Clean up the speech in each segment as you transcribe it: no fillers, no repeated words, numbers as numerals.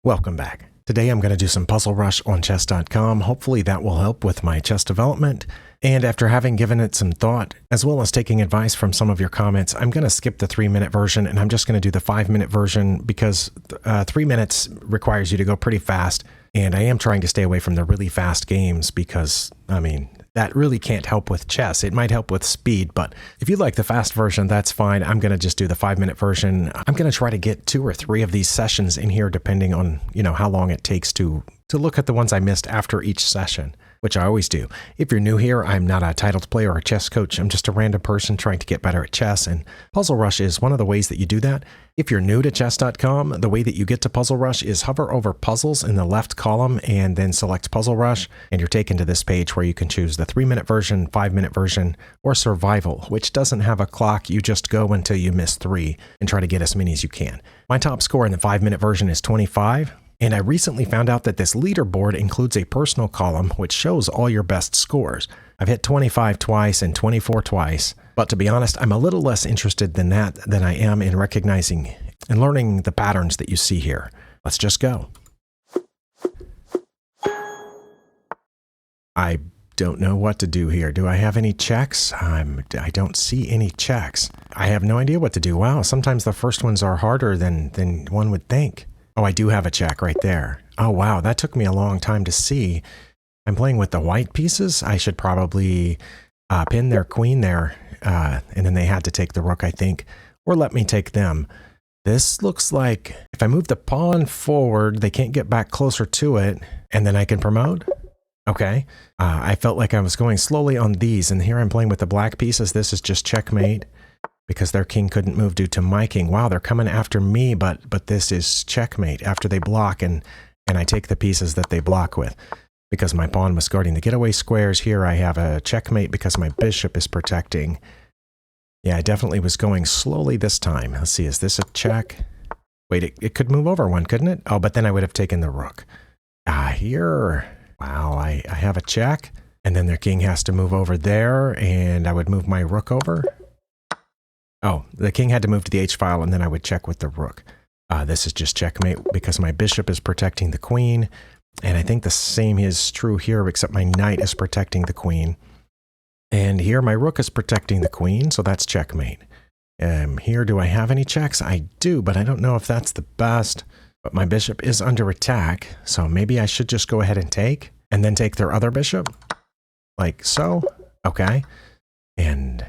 Welcome back. Today I'm going to do some Puzzle Rush on chess.com. Hopefully that will help with my chess development. And after having given it some thought, as well as taking advice from some of your comments, I'm going to skip the 3-minute version and I'm just going to do the 5-minute version because 3 minutes requires you to go pretty fast. And I am trying to stay away from the really fast games because, that really can't help with chess. It might help with speed, but if you like the fast version, that's fine. I'm going to just do the 5-minute version. I'm going to try to get 2 or 3 of these sessions in here, depending on, how long it takes to look at the ones I missed after each session, which I always do. If you're new here, I'm not a titled player or a chess coach. I'm just a random person trying to get better at chess, and Puzzle Rush is one of the ways that you do that. If you're new to chess.com, the way that you get to Puzzle Rush is hover over puzzles in the left column and then select Puzzle Rush, and you're taken to this page where you can choose the 3-minute version, 5-minute version, or survival, which doesn't have a clock. You just go until you miss 3 and try to get as many as you can. My top score in the 5-minute version is 25. And I recently found out that this leaderboard includes a personal column which shows all your best scores. I've hit 25 twice and 24 twice, but to be honest, I'm a little less interested than that than I am in recognizing and learning the patterns that you see here. Let's just go. I don't know what to do here. Do I have any checks? I don't see any checks. I have no idea what to do. Wow, sometimes the first ones are harder than one would think. Oh, I do have a check right there. Oh, wow, that took me a long time to see. I'm playing with the white pieces. I should probably pin their queen there, and then they had to take the rook, I think, or let me take them. This looks like if I move the pawn forward, they can't get back closer to it, and then I can promote? Okay. I felt like I was going slowly on these, and here I'm playing with the black pieces. This is just checkmate, because their king couldn't move due to my king. Wow, they're coming after me, but this is checkmate after they block, and I take the pieces that they block with. Because my pawn was guarding the getaway squares, here I have a checkmate because my bishop is protecting. Yeah, I definitely was going slowly this time. Let's see, is this a check? Wait, it could move over one, couldn't it? Oh, but then I would have taken the rook. Here. Wow, I have a check, and then their king has to move over there, and I would move my rook over. Oh, the king had to move to the h-file, and then I would check with the rook. This is just checkmate because my bishop is protecting the queen, and I think the same is true here, except my knight is protecting the queen. And here my rook is protecting the queen, so that's checkmate. Here, do I have any checks? I do, but I don't know if that's the best. But my bishop is under attack, so maybe I should just go ahead and take, and then take their other bishop? Like so? Okay. And I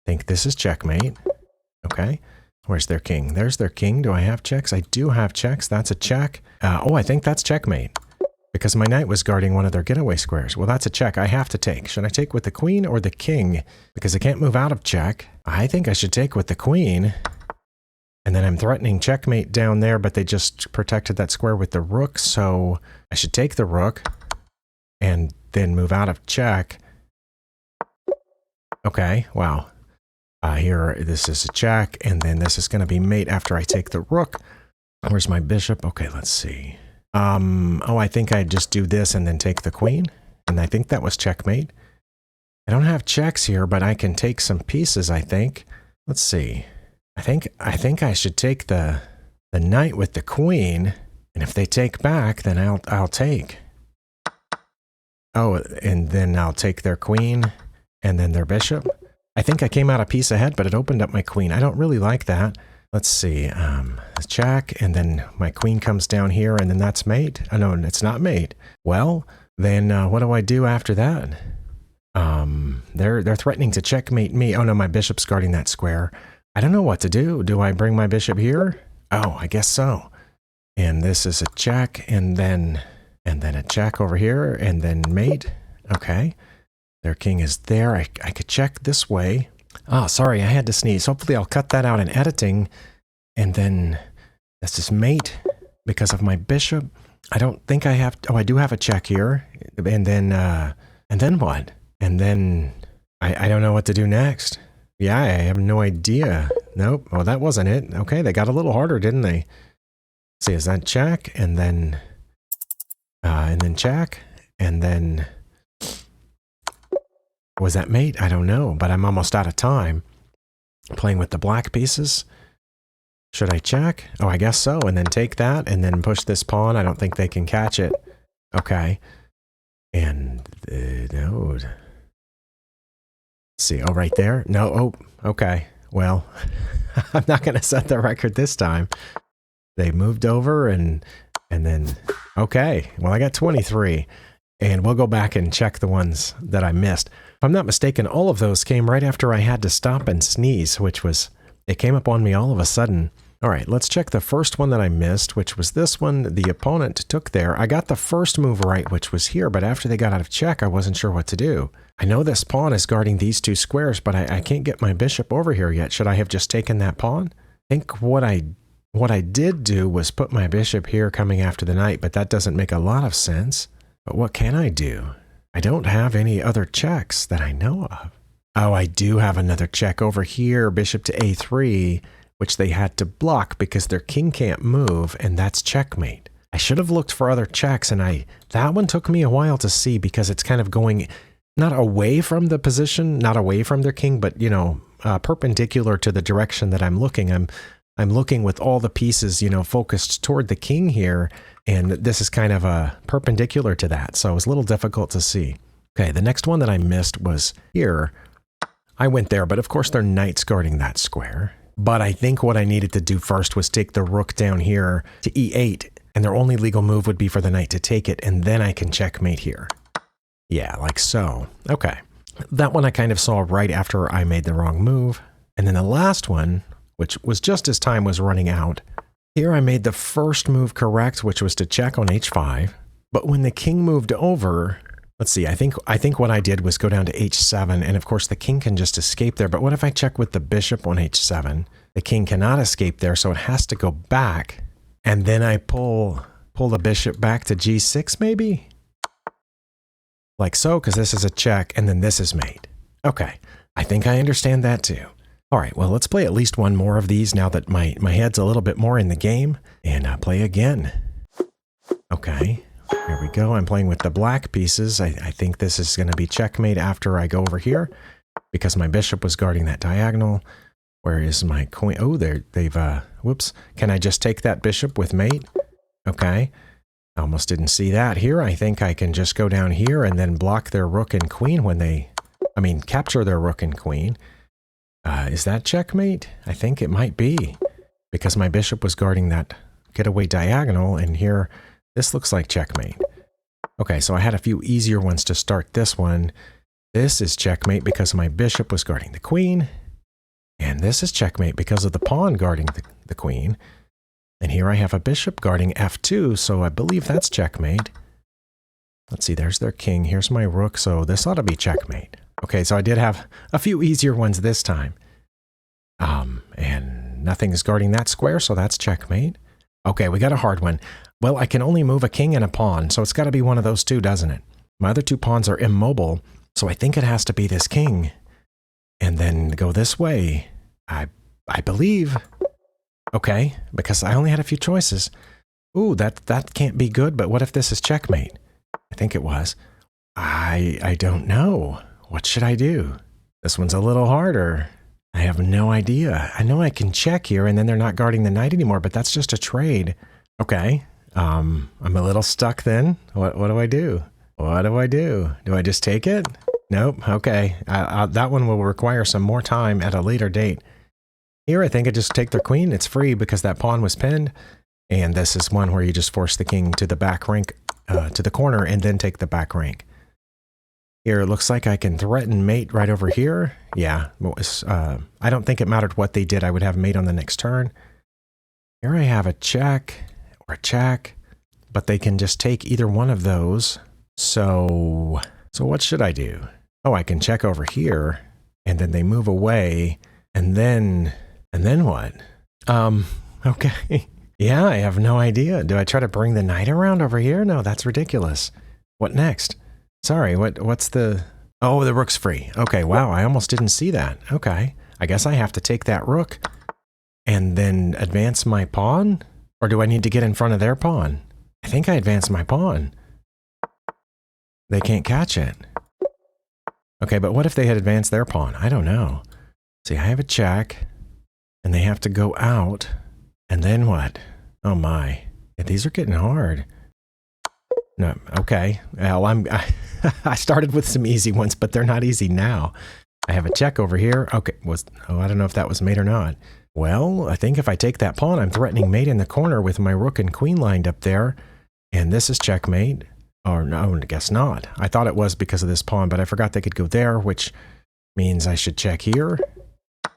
think this is checkmate. Okay, where's their king? There's their king. Do I have checks? I do have checks. That's a check. Oh, I think that's checkmate because my knight was guarding one of their getaway squares. Well, that's a check. I have to take. Should I take with the queen or the king? Because I can't move out of check. I think I should take with the queen. And then I'm threatening checkmate down there, but they just protected that square with the rook. So I should take the rook and then move out of check. Okay, wow. Here, this is a check, and then this is going to be mate after I take the rook. Where's my bishop? Okay, let's see. Oh, I think I just do this and then take the queen, and I think that was checkmate. I don't have checks here, but I can take some pieces, I think. Let's see. I think I should take the knight with the queen, and if they take back, then I'll take. Oh, and then I'll take their queen, and then their bishop. I think I came out a piece ahead, but it opened up my queen. I don't really like that. Let's see. Check, and then my queen comes down here, and then that's mate. Oh, no, it's not mate. Well, then what do I do after that? They're threatening to checkmate me. Oh, no, my bishop's guarding that square. I don't know what to do. Do I bring my bishop here? Oh, I guess so. And this is a check, and then a check over here, and then mate. Okay. Their king is there. I could check this way. Oh, sorry, I had to sneeze. Hopefully I'll cut that out in editing. And then this is mate because of my bishop. I don't think I have... Oh, I do have a check here. And then what? And then I don't know what to do next. Yeah, I have no idea. Nope. Oh, that wasn't it. Okay, they got a little harder, didn't they? Let's see, is that check? And then check. And then... Was that mate? I don't know, but I'm almost out of time. Playing with the black pieces. Should I check? Oh, I guess so. And then take that and then push this pawn. I don't think they can catch it. Okay. And no. Let's see. Oh, right there. No. Oh, okay. Well, I'm not going to set the record this time. They moved over and then, okay. Well, I got 23. And we'll go back and check the ones that I missed. If I'm not mistaken, all of those came right after I had to stop and sneeze, which was, it came up on me all of a sudden. All right, let's check the first one that I missed, which was this one the opponent took there. I got the first move right, which was here, but after they got out of check, I wasn't sure what to do. I know this pawn is guarding these two squares, but I can't get my bishop over here yet. Should I have just taken that pawn? I think what I did do was put my bishop here coming after the knight, but that doesn't make a lot of sense. But what can I do? I don't have any other checks that I know of. Oh, I do have another check over here, bishop to a3, which they had to block because their king can't move, and that's checkmate. I should have looked for other checks, and that one took me a while to see because it's kind of going not away from the position, not away from their king, but, you know, perpendicular to the direction that I'm looking. I'm looking with all the pieces, you know, focused toward the king here, and this is kind of perpendicular to that, so it was a little difficult to see. Okay, the next one that I missed was here. I went there, but of course their knight's guarding that square. But I think what I needed to do first was take the rook down here to e8, and their only legal move would be for the knight to take it, and then I can checkmate here. Yeah, like so. Okay. That one I kind of saw right after I made the wrong move. And then the last one, which was just as time was running out, here I made the first move correct, which was to check on h5. But when the king moved over, let's see, I think what I did was go down to h7, and of course the king can just escape there. But what if I check with the bishop on h7? The king cannot escape there, so it has to go back. And then I pull the bishop back to g6 maybe? Like so, because this is a check, and then this is mate. Okay, I think I understand that too. All right, well, let's play at least one more of these now that my head's a little bit more in the game, and play again. Okay, here we go. I'm playing with the black pieces. I think this is going to be checkmate after I go over here, because my bishop was guarding that diagonal. Where is my queen? Oh, they've, whoops. Can I just take that bishop with mate? Okay. I almost didn't see that here. I think I can just go down here and then block their rook and queen when capture their rook and queen. Is that checkmate? I think it might be, because my bishop was guarding that getaway diagonal, and here, this looks like checkmate. Okay, so I had a few easier ones to start this one. This is checkmate because my bishop was guarding the queen, and this is checkmate because of the pawn guarding the queen. And here I have a bishop guarding f2, so I believe that's checkmate. Let's see, there's their king. Here's my rook, so this ought to be checkmate. Okay, so I did have a few easier ones this time. And nothing's guarding that square, so that's checkmate. Okay, we got a hard one. Well, I can only move a king and a pawn, so it's got to be one of those two, doesn't it? My other two pawns are immobile, so I think it has to be this king. And then go this way. I believe. Okay, because I only had a few choices. Ooh, that can't be good, but what if this is checkmate? I think it was. I don't know. What should I do? This one's a little harder. I have no idea. I know I can check here, and then they're not guarding the knight anymore, but that's just a trade. Okay, I'm a little stuck then. What do I do? What do I do? Do I just take it? Nope, okay. That one will require some more time at a later date. Here, I think I just take their queen. It's free because that pawn was pinned. And this is one where you just force the king to the back rank, to the corner, and then take the back rank. Here, it looks like I can threaten mate right over here. Yeah, I don't think it mattered what they did. I would have mate on the next turn. Here I have a check or a check, but they can just take either one of those. So what should I do? Oh, I can check over here, and then they move away, and then what? Okay. Yeah, I have no idea. Do I try to bring the knight around over here? No, that's ridiculous. What next? Sorry, what's the... Oh, the rook's free. Okay, wow, I almost didn't see that. Okay, I guess I have to take that rook and then advance my pawn? Or do I need to get in front of their pawn? I think I advanced my pawn. They can't catch it. Okay, but what if they had advanced their pawn? I don't know. See, I have a check, and they have to go out. And then what? Oh my. Yeah, these are getting hard. No, okay. Well, I started with some easy ones, but they're not easy now. I have a check over here. Okay, I don't know if that was mate or not. Well, I think if I take that pawn, I'm threatening mate in the corner with my rook and queen lined up there. And this is checkmate. Or no, I guess not. I thought it was because of this pawn, but I forgot they could go there, which means I should check here.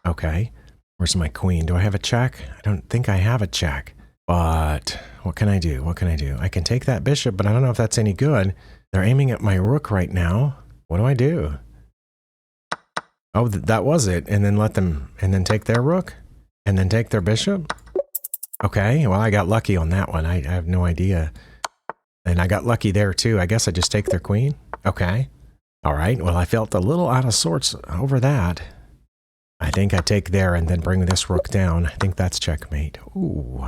Okay. Where's my queen? Do I have a check? I don't think I have a check. But what can I do? What can I do? I can take that bishop, but I don't know if that's any good. They're aiming at my rook right now. What do I do? Oh, that was it. And then and then take their rook? And then take their bishop? Okay, well, I got lucky on that one. I have no idea. And I got lucky there too. I guess I just take their queen? Okay. All right, well, I felt a little out of sorts over that. I think I take there and then bring this rook down. I think that's checkmate. Ooh.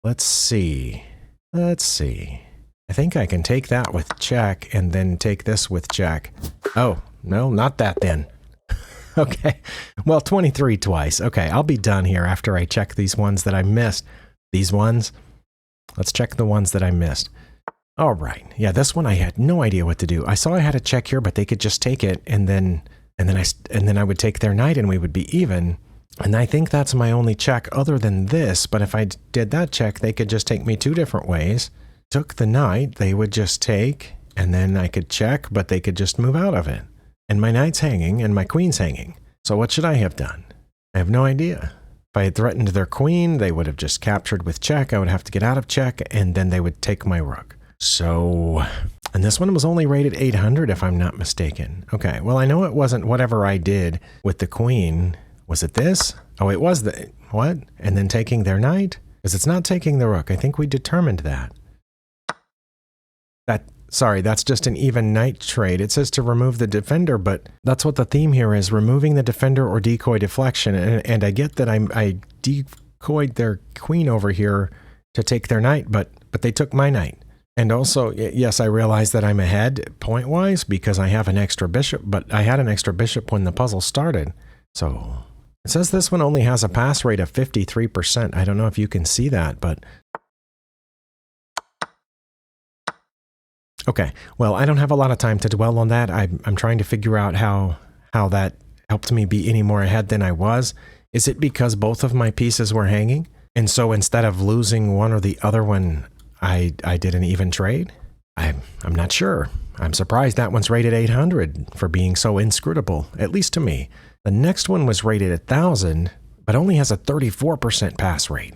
Let's see. Let's see. I think I can take that with check and then take this with check. Oh, no, not that then. Okay. Well, 23 twice. Okay, I'll be done here after I check these ones that I missed. These ones. Let's check the ones that I missed. All right. Yeah, this one I had no idea what to do. I saw I had a check here, but they could just take it and then I would take their knight and we would be even. And I think that's my only check other than this, but if I did that check, they could just take me two different ways. Took the knight, they would just take, and then I could check, but they could just move out of it. And my knight's hanging, and my queen's hanging. So what should I have done? I have no idea. If I had threatened their queen, they would have just captured with check. I would have to get out of check, and then they would take my rook. So, and this one was only rated 800 if I'm not mistaken. Okay, well, I know it wasn't whatever I did with the queen. Was it this? Oh, it was the, what? And then taking their knight? Because it's not taking the rook. I think we determined that. Sorry, that's just an even knight trade. It says to remove the defender, but that's what the theme here is, removing the defender or decoy deflection. And I get that I decoyed their queen over here to take their knight, but they took my knight. And also, yes, I realize that I'm ahead point-wise because I have an extra bishop, but I had an extra bishop when the puzzle started. So it says this one only has a pass rate of 53%. I don't know if you can see that, but... Okay, well, I don't have a lot of time to dwell on that. I'm trying to figure out how that helped me be any more ahead than I was. Is it because both of my pieces were hanging? And so instead of losing one or the other one, I did an even trade? I'm not sure. I'm surprised that one's rated 800 for being so inscrutable, at least to me. The next one was rated 1,000, but only has a 34% pass rate.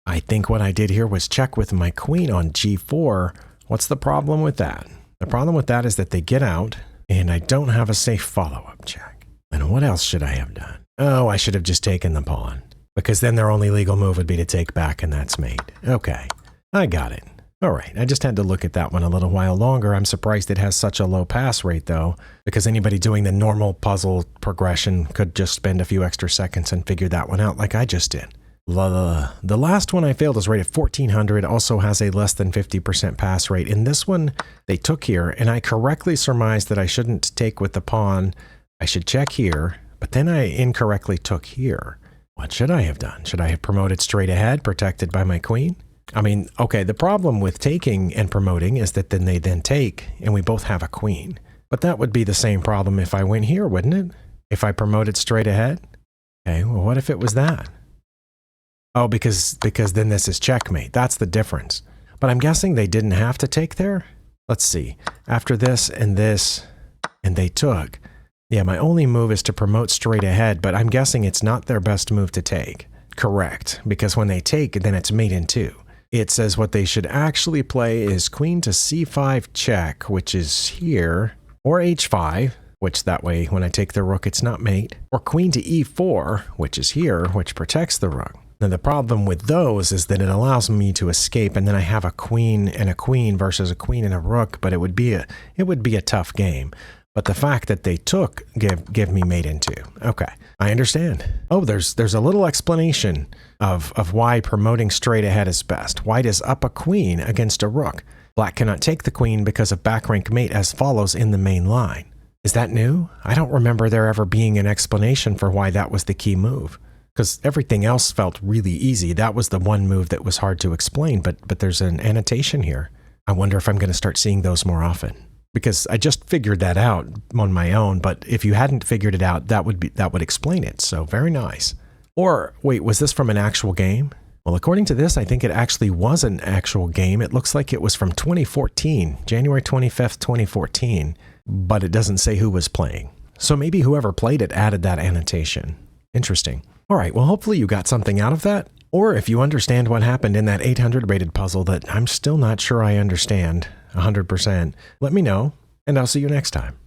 I think what I did here was check with my queen on g4. What's the problem with that? The problem with that is that they get out, and I don't have a safe follow-up check. And what else should I have done? Oh, I should have just taken the pawn, because then their only legal move would be to take back, and that's mate. Okay, I got it. All right, I just had to look at that one a little while longer. I'm surprised it has such a low pass rate, though, because anybody doing the normal puzzle progression could just spend a few extra seconds and figure that one out like I just did. The last one I failed is rated 1400, also has a less than 50% pass rate. In this one, they took here, and I correctly surmised that I shouldn't take with the pawn. I should check here, but then I incorrectly took here. What should I have done? Should I have promoted straight ahead, protected by my queen? I mean, okay, the problem with taking and promoting is that then they take, and we both have a queen. But that would be the same problem if I went here, wouldn't it? If I promoted straight ahead? Okay, well, what if it was that? Oh, because then this is checkmate. That's the difference. But I'm guessing they didn't have to take there? Let's see. After this, and they took. Yeah, my only move is to promote straight ahead, but I'm guessing it's not their best move to take. Correct, because when they take, then it's mate in two. It says what they should actually play is queen to c5 check, which is here, or h5, which that way when I take the rook, it's not mate, or queen to e4, which is here, which protects the rook. Now, the problem with those is that it allows me to escape, and then I have a queen and a queen versus a queen and a rook, but it would be a tough game. But the fact that they took give me mate in two. Okay, I understand. Oh, there's a little explanation of why promoting straight ahead is best. White is up a queen against a rook. Black cannot take the queen because of back rank mate as follows in the main line. Is that new? I don't remember there ever being an explanation for why that was the key move. because everything else felt really easy. That was the one move that was hard to explain, but there's an annotation here. I wonder if I'm going to start seeing those more often, because I just figured that out on my own. But if you hadn't figured it out, that would explain it. So very nice. Or wait, was this from an actual game? Well, according to this, I think it actually was an actual game. It looks like it was from 2014, January 25th, 2014, but it doesn't say who was playing. So maybe whoever played it added that annotation. Interesting. All right, well, hopefully you got something out of that. Or if you understand what happened in that 800 rated puzzle that I'm still not sure I understand 100%, let me know, and I'll see you next time.